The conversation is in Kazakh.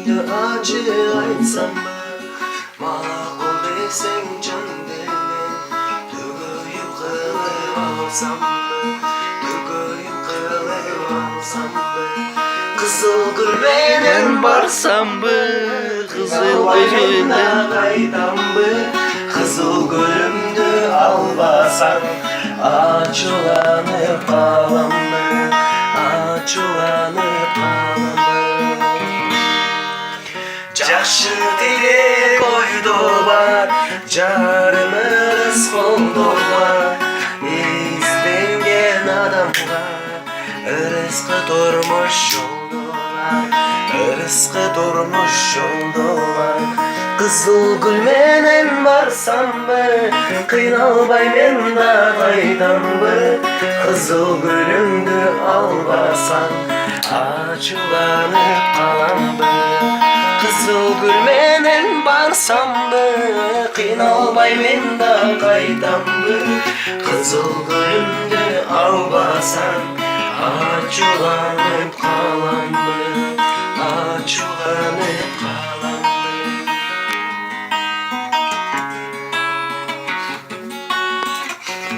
gülümdü acı aytsam mı? Maqul deseng can dilden tuguyup kılıp alsam mı? Tuguyup kılıp alsam mı? Kızıl gül menen barsam mı? Kızıl gülümden qaytam mı? Kızıl gülümdü albasan açulanıp kalam mı? Açulanıp kalam mı? Жақшы тілек ойды бар, жарымыз қолды бар. Ізденген адамға ырысқы тұрмыш жолды бар, ырысқы тұрмыш жолды бар. Қызыл гүлменен барсам бы, қиналбай мен да қайтам бы. Қызыл гүліңді албасаң, ачуланып қалам бы. Қызыл гүлменен барсам бы, қиналбай мен да қайтам бы. Қызыл гүлімді албасаң, ачуланып қалам.